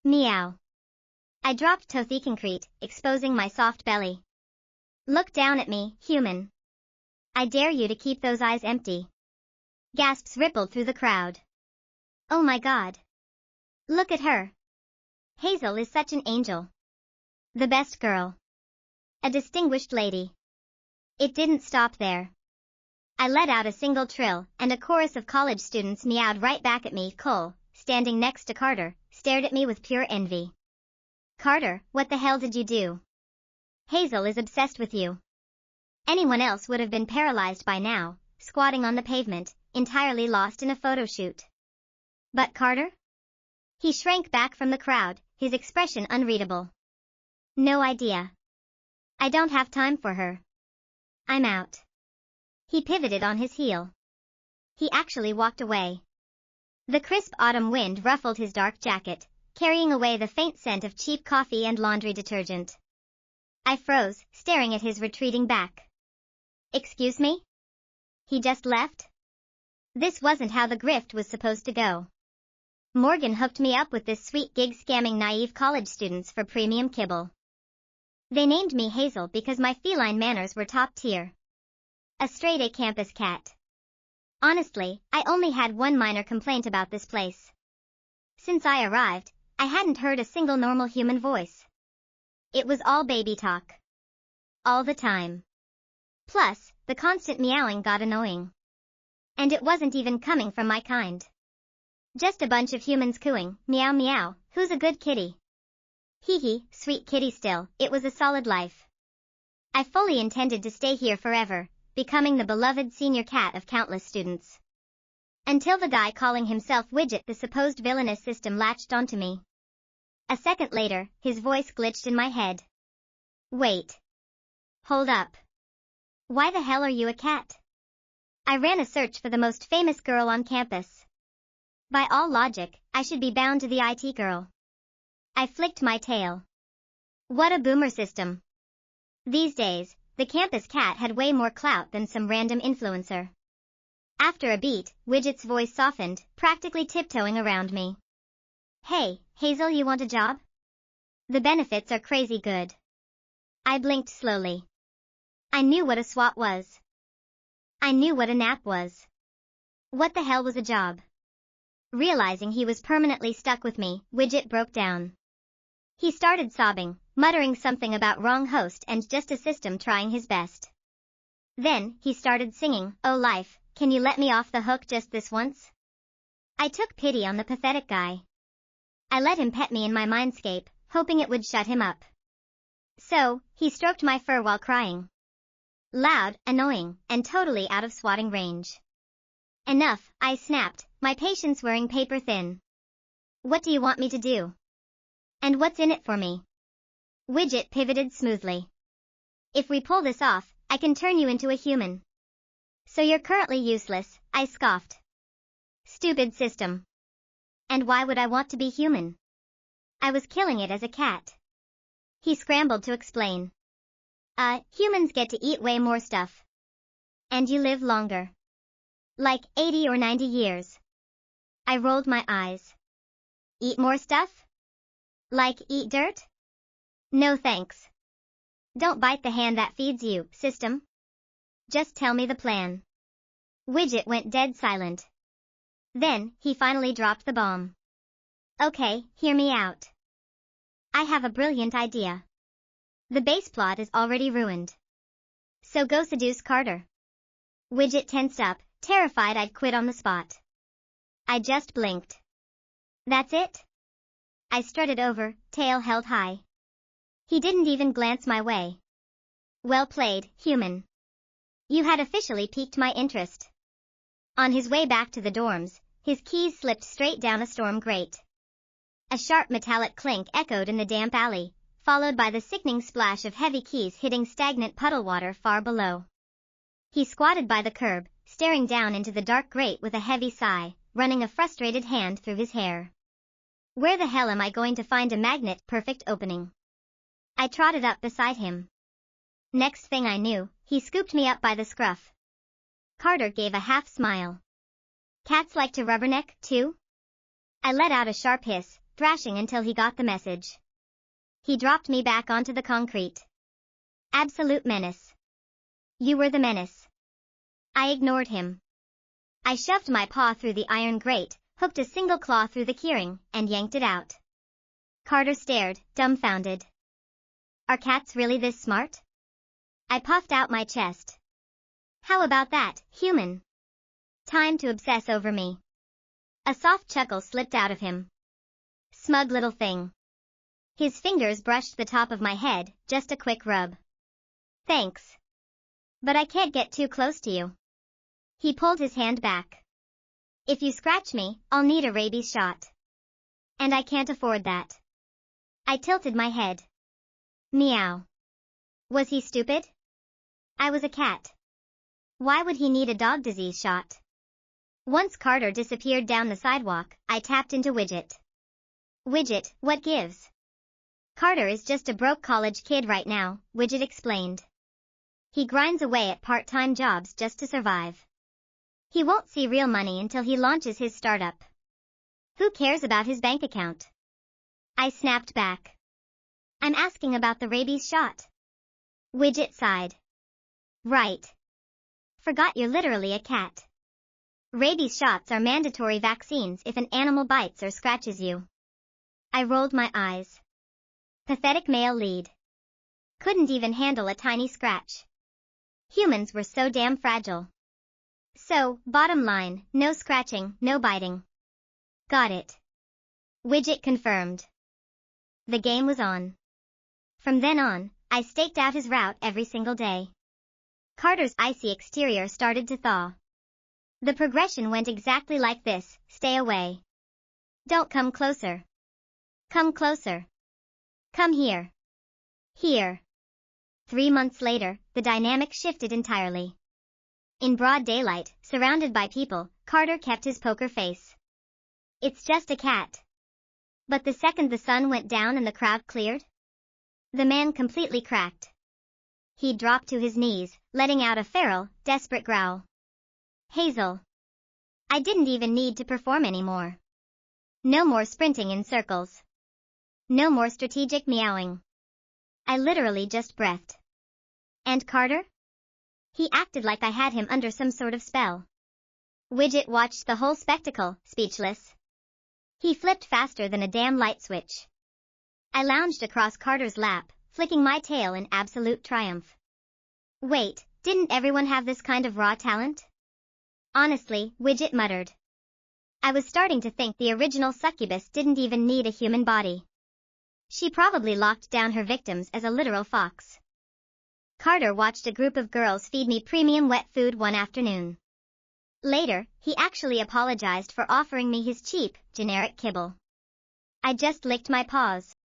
Meow. I dropped to the concrete, exposing my soft belly. Look down at me, human. I dare you to keep those eyes empty. Gasps rippled through the crowd. Oh my God. Look at her. Hazel is such an angel. The best girl. A distinguished lady. It didn't stop there. I let out a single trill, and a chorus of college students meowed right back at me. Cole, standing next to Carter, stared at me with pure envy. Carter, what the hell did you do? Hazel is obsessed with you. Anyone else would have been paralyzed by now, squatting on the pavement, entirely lost in a photo shoot. But Carter? He shrank back from the crowd, his expression unreadable. No idea. I don't have time for her. I'm out. He pivoted on his heel. He actually walked away. The crisp autumn wind ruffled his dark jacket, carrying away the faint scent of cheap coffee and laundry detergent. I froze, staring at his retreating back. Excuse me? He just left? This wasn't how the grift was supposed to go. Morgan hooked me up with this sweet gig scamming naive college students for premium kibble. They named me Hazel because my feline manners were top tier. A straight-A campus cat. Honestly, I only had one minor complaint about this place. Since I arrived, I hadn't heard a single normal human voice. It was all baby talk. All the time. Plus, the constant meowing got annoying. And it wasn't even coming from my kind. Just a bunch of humans cooing, meow meow, who's a good kitty? Hee hee, sweet kitty still, it was a solid life. I fully intended to stay here forever, becoming the beloved senior cat of countless students. Until the guy calling himself Widget, the supposed Villainess System, latched onto me. A second later, his voice glitched in my head. Wait. Hold up. Why the hell are you a cat? I ran a search for the most famous girl on campus. By all logic, I should be bound to the IT girl. I flicked my tail. What a boomer system. These days, the campus cat had way more clout than some random influencer. After a beat, Widget's voice softened, practically tiptoeing around me. Hey, Hazel, you want a job? The benefits are crazy good. I blinked slowly. I knew what a SWAT was. I knew what a nap was. What the hell was a job? Realizing he was permanently stuck with me, Widget broke down. He started sobbing, muttering something about wrong host and just a system trying his best. Then, he started singing, "Oh life, can you let me off the hook just this once?" I took pity on the pathetic guy. I let him pet me in my mindscape, hoping it would shut him up. So, he stroked my fur while crying. Loud, annoying, and totally out of swatting range. Enough, I snapped, my patience wearing paper thin. What do you want me to do? And what's in it for me? Widget pivoted smoothly. If we pull this off, I can turn you into a human. So you're currently useless, I scoffed. Stupid system. And why would I want to be human? I was killing it as a cat. He scrambled to explain. Humans get to eat way more stuff. And you live longer. Like 80 or 90 years. I rolled my eyes. Eat more stuff? Like eat dirt? No thanks. Don't bite the hand that feeds you, system. Just tell me the plan. Widget went dead silent. Then, he finally dropped the bomb. Okay, hear me out. I have a brilliant idea. The base plot is already ruined. So go seduce Carter. Widget tensed up, terrified I'd quit on the spot. I just blinked. That's it? I strutted over, tail held high. He didn't even glance my way. Well played, human. You had officially piqued my interest. On his way back to the dorms, his keys slipped straight down a storm grate. A sharp metallic clink echoed in the damp alley, followed by the sickening splash of heavy keys hitting stagnant puddle water far below. He squatted by the curb, staring down into the dark grate with a heavy sigh, running a frustrated hand through his hair. Where the hell am I going to find a magnet perfect opening? I trotted up beside him. Next thing I knew, he scooped me up by the scruff. Carter gave a half smile. Cats like to rubberneck, too? I let out a sharp hiss, thrashing until he got the message. He dropped me back onto the concrete. Absolute menace. You were the menace. I ignored him. I shoved my paw through the iron grate, hooked a single claw through the keyring, and yanked it out. Carter stared, dumbfounded. Are cats really this smart? I puffed out my chest. How about that, human? Time to obsess over me. A soft chuckle slipped out of him. Smug little thing. His fingers brushed the top of my head, just a quick rub. Thanks. But I can't get too close to you. He pulled his hand back. If you scratch me, I'll need a rabies shot. And I can't afford that. I tilted my head. Meow. Was he stupid? I was a cat. Why would he need a dog disease shot? Once Carter disappeared down the sidewalk, I tapped into Widget. Widget, what gives? Carter is just a broke college kid right now, Widget explained. He grinds away at part-time jobs just to survive. He won't see real money until he launches his startup. Who cares about his bank account? I snapped back. I'm asking about the rabies shot. Widget sighed. Right. Forgot you're literally a cat. Rabies shots are mandatory vaccines if an animal bites or scratches you. I rolled my eyes. Pathetic male lead. Couldn't even handle a tiny scratch. Humans were so damn fragile. So, bottom line, no scratching, no biting. Got it. Widget confirmed. The game was on. From then on, I staked out his route every single day. Carter's icy exterior started to thaw. The progression went exactly like this: stay away. Don't come closer. Come closer. Come here. Here. 3 months later, the dynamic shifted entirely. In broad daylight, surrounded by people, Carter kept his poker face. It's just a cat. But the second the sun went down and the crowd cleared, the man completely cracked. He dropped to his knees, letting out a feral, desperate growl. Hazel. I didn't even need to perform anymore. No more sprinting in circles. No more strategic meowing. I literally just breathed. And Carter? He acted like I had him under some sort of spell. Widget watched the whole spectacle, speechless. He flipped faster than a damn light switch. I lounged across Carter's lap, flicking my tail in absolute triumph. Wait, didn't everyone have this kind of raw talent? Honestly, Widget muttered. I was starting to think the original succubus didn't even need a human body. She probably locked down her victims as a literal fox. Carter watched a group of girls feed me premium wet food one afternoon. Later, he actually apologized for offering me his cheap, generic kibble. I just licked my paws.